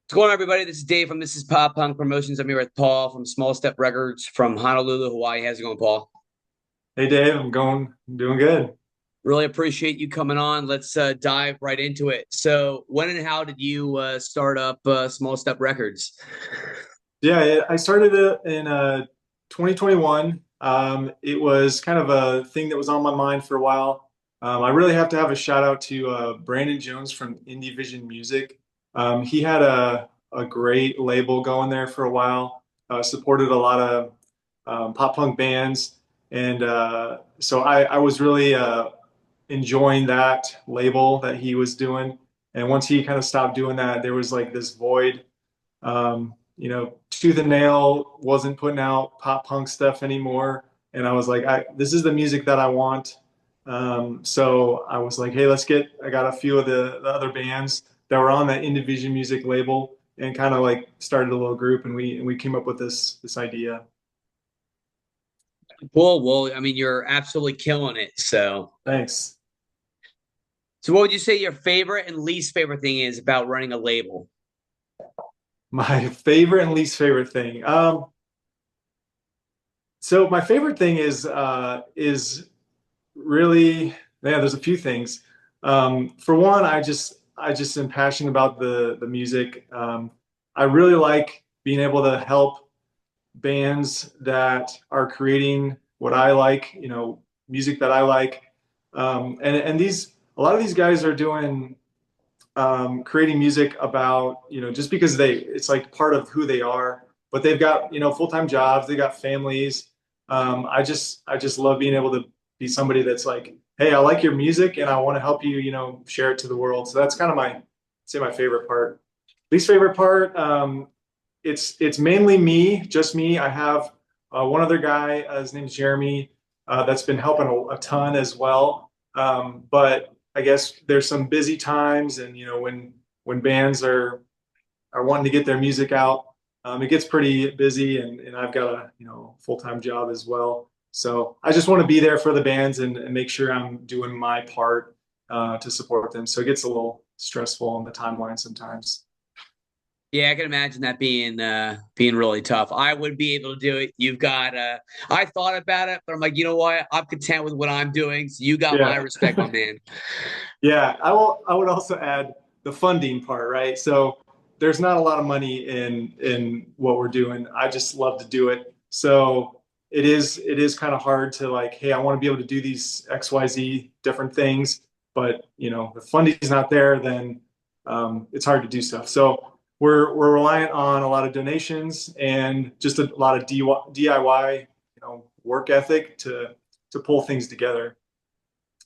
What's going on, everybody? This is Dave from This Is Pop Punk Promotions. I'm here with Paul from Small Step Records from Honolulu, Hawaii. How's it going, Paul? Hey Dave, doing good. Really appreciate you coming on. Let's dive right into it. So, when and how did you start up Small Step Records? I started it in 2021. It was kind of a thing that was on my mind for a while. I really have to have a shout out to Brandon Jones from Indie Vision Music. He had a great label going there for a while. Supported a lot of pop punk bands, and so I was really enjoying that label that he was doing. And once he kind of stopped doing that, there was like this void. Tooth and Nail wasn't putting out pop punk stuff anymore. And I was like, this is the music that I want. So I was like, hey, I got a few of the other bands that were on that Indivision Music label and kind of like started a little group and we came up with this idea. Cool. Well, I mean, you're absolutely killing it. Thanks. So what would you say your favorite and least favorite thing is about running a label? My favorite and least favorite thing. So my favorite thing is really, yeah, there's a few things. For one, I just am passionate about the music. I really like being able to help bands that are creating what I like, music that I like. And these a lot of these guys are doing creating music about, just because it's like part of who they are, but they've got, full-time jobs, they got families. I just love being able to be somebody that's like, hey, I like your music and I want to help you, share it to the world. So that's kind of say my favorite part. Least favorite part, it's mainly me, just me. I have one other guy, his name's Jeremy, that's been helping a ton as well. But I guess there's some busy times, and when bands are wanting to get their music out, it gets pretty busy, and I've got a full-time job as well. So I just want to be there for the bands and make sure I'm doing my part to support them. So it gets a little stressful on the timeline sometimes. Yeah, I can imagine that being really tough. I would be able to do it. You've got I thought about it, but I'm like, you know what? I'm content with what I'm doing. So you got my Yeah. respect, my man. Yeah, I would also add the funding part, right? So there's not a lot of money in what we're doing. I just love to do it. So it is kind of hard to like, hey, I want to be able to do these XYZ different things, but the funding's not there, then it's hard to do stuff. So we're reliant on a lot of donations and just a lot of DIY, work ethic to pull things together.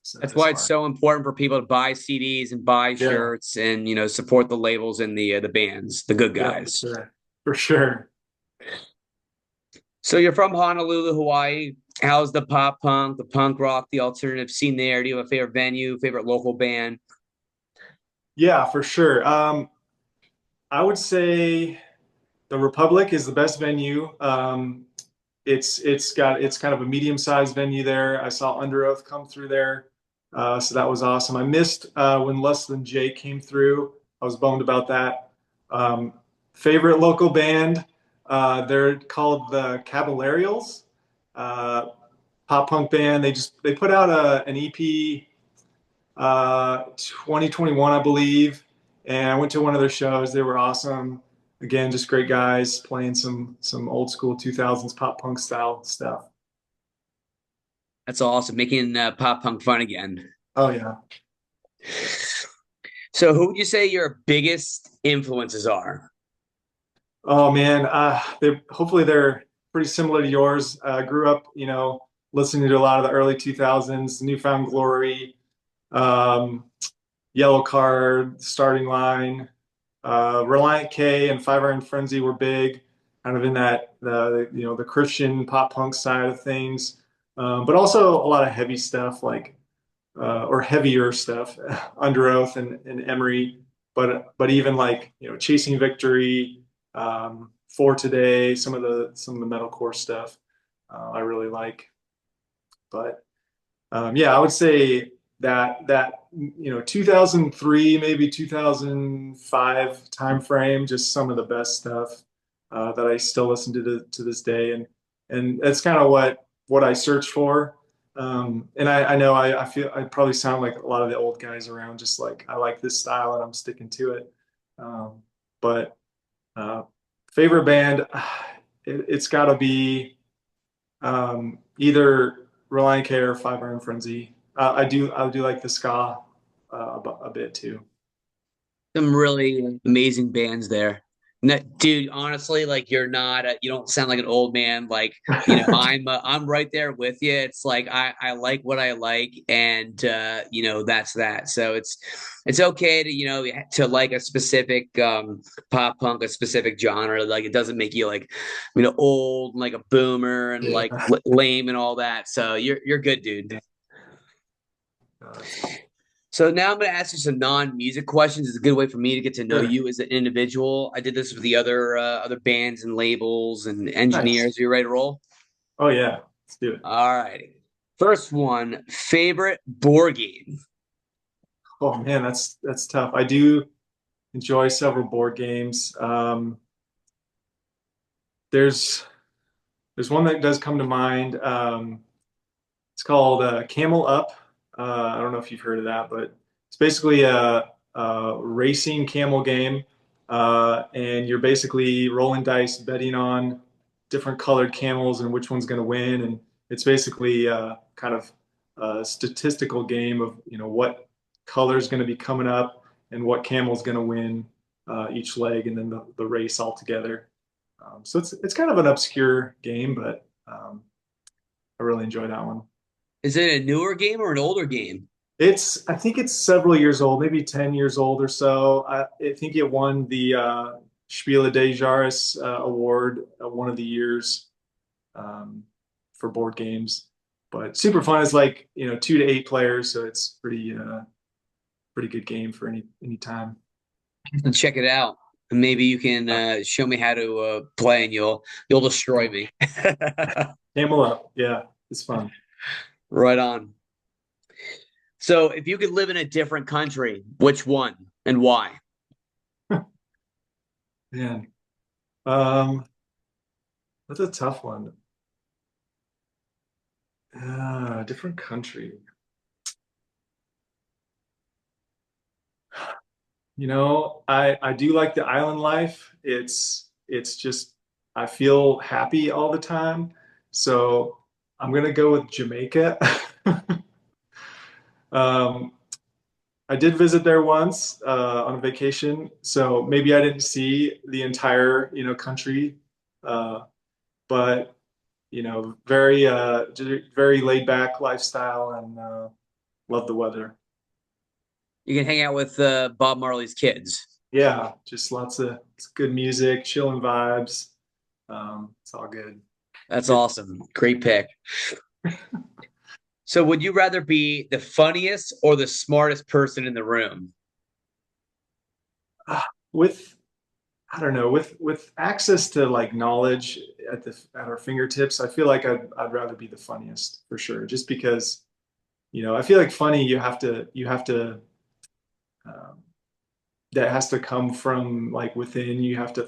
So That's as why it's far. so important for people to buy CDs and buy Yeah. shirts and support the labels and the bands, the good Yeah, for guys. sure. For sure. So you're from Honolulu, Hawaii. How's the pop punk, the punk rock, the alternative scene there? Do you have a favorite venue, favorite local band? Yeah, for sure. I would say the Republic is the best venue. It's kind of a medium-sized venue there. I saw Under Oath come through there, so that was awesome. I missed when Less Than Jay came through. I was bummed about that. Um, Favorite local band, they're called the Caballerials, uh, pop punk band. They put out an EP 2021, I believe. And I went to one of their shows. They were awesome. Again, just great guys playing some old school 2000s pop punk style stuff. That's awesome, making pop punk fun again. Oh yeah. So who would you say your biggest influences are? Oh man. They hopefully they're pretty similar to yours. Grew up, listening to a lot of the early 2000s, Newfound Glory, um, Yellow Card, Starting Line. Reliant K and Five Iron Frenzy were big, kind of in that the Christian pop punk side of things, but also a lot of heavy stuff like or heavier stuff, Under Oath and Emery, but even like Chasing Victory, For Today, some of the metalcore stuff I really like. But yeah, I would say that 2003, maybe 2005 time frame, just some of the best stuff that I still listen to this day, and that's kind of what I search for. And I know I feel I probably sound like a lot of the old guys around, just like I like this style and I'm sticking to it. But uh, favorite band, it's got to be either Reliant K or Five Iron Frenzy. I do like the ska a bit too. Some really amazing bands there. Dude, honestly, like you're not, you don't sound like an old man. Like, I'm right there with you. It's like I like what I like, and that's that. So it's okay to to like a specific pop punk, a specific genre. Like it doesn't make you like old, and like a boomer, and like Yeah. lame and all that. So you're good, dude. That's cool. So now I'm going to ask you some non-music questions. It's a good way for me to get to know Sure. you as an individual. I did this with the other bands and labels and Nice. engineers. Are you ready to roll? Oh yeah, let's do it. All righty. First one, favorite board game. Oh man, that's tough. I do enjoy several board games. There's there's one that does come to mind. It's called Camel Up. I don't know if you've heard of that, but it's basically a racing camel game, and you're basically rolling dice, betting on different colored camels and which one's going to win. And it's basically kind of a statistical game of what color is going to be coming up and what camel is going to win each leg, and then the race altogether. So it's kind of an obscure game, but I really enjoy that one. Is it a newer game or an older game? I think it's several years old, maybe 10 years old or so. I think it won the Spiele des Jahres award one of the years um, for board games. But super fun. It's like, 2 to 8 players, so it's pretty good game for any time. Check it out. Maybe you can Yeah. show me how to play, and you'll destroy me. Camel Up. Yeah, it's fun. Right on. So, if you could live in a different country, which one and why? Man, that's a tough one. Different country. I do like the island life. It's just I feel happy all the time. So I'm gonna go with Jamaica. Um, I did visit there once on a vacation, so maybe I didn't see the entire country, uh, but very very laid back lifestyle, and love the weather. You can hang out with Bob Marley's kids. Yeah, just lots of good music, chilling vibes. It's all good. That's Good. awesome. Great pick. So, would you rather be the funniest or the smartest person in the room? With I don't know, with access to like knowledge at our fingertips, I feel like I'd rather be the funniest for sure. Just because, I feel like funny you have to um, that has to come from like within. You have to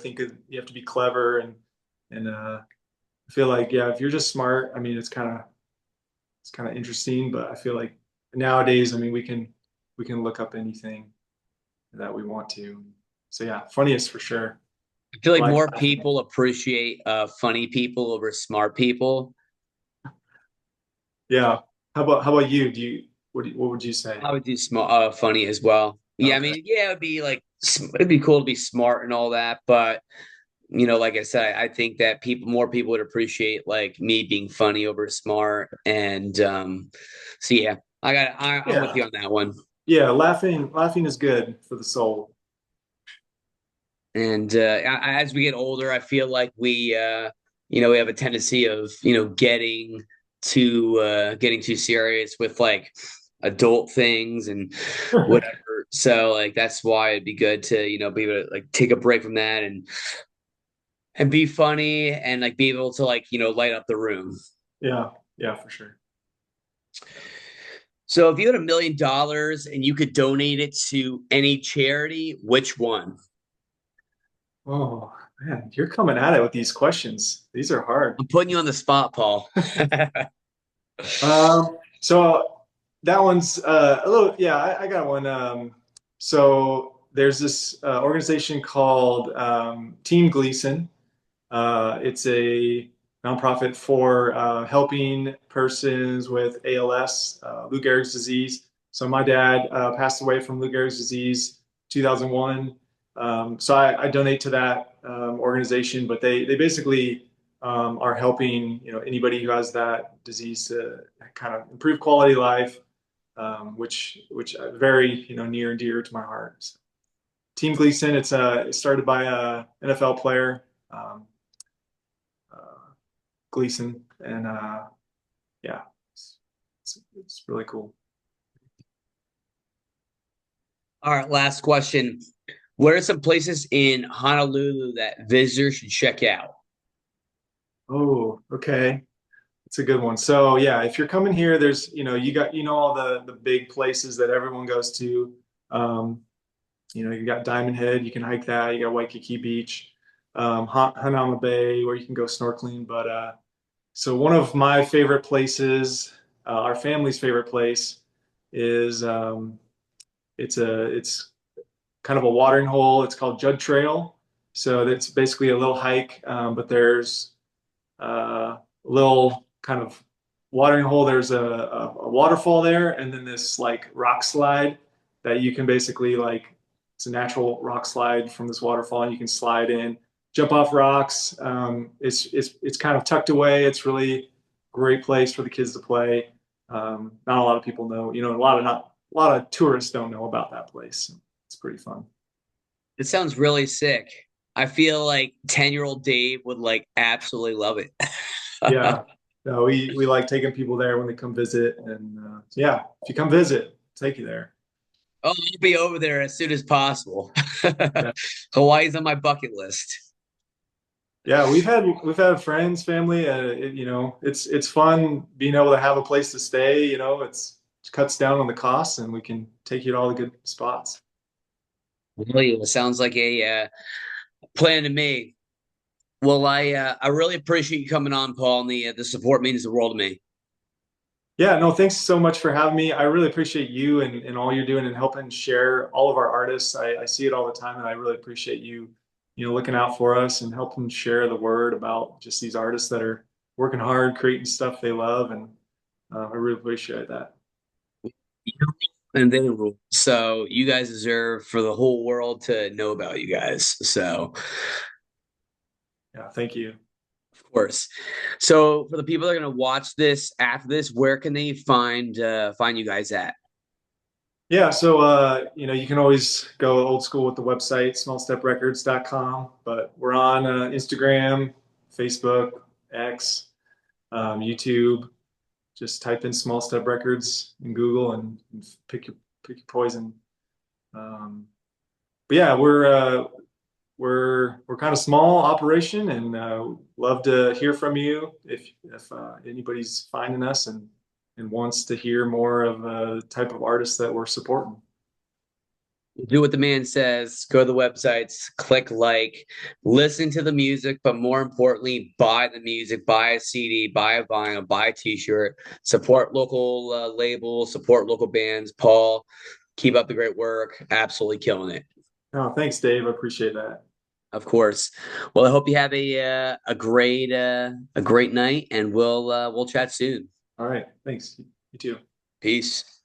be clever and I feel like yeah, if you're just smart, I mean it's kind of interesting, but I feel like nowadays, I mean, we can look up anything that we want to. So yeah, funniest for sure. I feel like Like more people appreciate funny people over smart people. yeah. How about you? What would you say? I would do funny as well. Yeah, I Okay. mean, yeah, it'd be cool to be smart and all that, but like I said, I think that more people would appreciate like me being funny over smart, and so yeah, I'm with Yeah. you on that one. Yeah, laughing is good for the soul. And as we get older, I feel like we have a tendency of getting too serious with like adult things and whatever. So like that's why it'd be good to be able to like take a break from that and be funny and like be able to like light up the room. Yeah, yeah, for sure. So if you had $1 million and you could donate it to any charity, which one? Oh man, you're coming at it with these questions. These are hard. I'm putting you on the spot, Paul. So that one's a little, yeah, I got one. So there's this organization called Team Gleason. It's a nonprofit for helping persons with ALS, Lou Gehrig's disease. So my dad passed away from Lou Gehrig's disease 2001. So I donate to that organization, but they basically are helping anybody who has that disease to kind of improve quality of life, which very near and dear to my heart. So, Team Gleason, it's started by a NFL player. Uh, Gleason, and yeah, it's really cool. All right, last question. What are some places in Honolulu that visitors should check out? Oh, okay. It's a good one. So yeah, if you're coming here, there's you got all the big places that everyone goes to. Um, you got Diamond Head, you can hike that. You got Waikiki Beach, Hanauma Bay, where you can go snorkeling. But so one of my favorite places, our family's favorite place, is it's kind of a watering hole. It's called Judd Trail. So it's basically a little hike, but there's a little kind of watering hole. There's a waterfall there, and then this like rock slide that you can basically like, it's a natural rock slide from this waterfall, and you can slide in, jump off rocks. It's kind of tucked away. It's really great place for the kids to play. Not a lot of people know, a lot of tourists don't know about that place. It's pretty fun. It sounds really sick. I feel like 10-year-old Dave would like absolutely love it. Yeah. No, we like taking people there when they come visit, and yeah, if you come visit, I'll take you there. Oh, I'll be over there as soon as possible. Yeah, Hawaii's on my bucket list. yeah, we've had friends, family. It's fun being able to have a place to stay. It cuts down on the costs, and we can take you to all the good spots. Really, it sounds like a plan to me. Well, I really appreciate you coming on, Paul, and the support means the world to me. Yeah, no, thanks so much for having me. I really appreciate you and all you're doing and helping share all of our artists. I see it all the time, and I really appreciate you looking out for us and helping share the word about just these artists that are working hard, creating stuff they love, and I really appreciate that. And they rule. So you guys deserve for the whole world to know about you guys. So Yeah, thank you. of course. So for the people that are gonna watch this after this, where can they find you guys at? Yeah, so you can always go old school with the website, smallsteprecords.com, but we're on Instagram, Facebook, X, YouTube. Just type in Small Step Records in Google and pick your poison. Um, but yeah, we're kind of small operation, and love to hear from you if anybody's finding us and wants to hear more of the type of artists that we're supporting. Do what the man says, go to the websites, click like, listen to the music, but more importantly, buy the music, buy a CD, buy a vinyl, buy a t-shirt, support local labels, support local bands. Paul, keep up the great work. Absolutely killing it. Oh, thanks, Dave. I appreciate that. Of course. Well, I hope you have a great night, and we'll chat soon. All right, thanks. You too. Peace.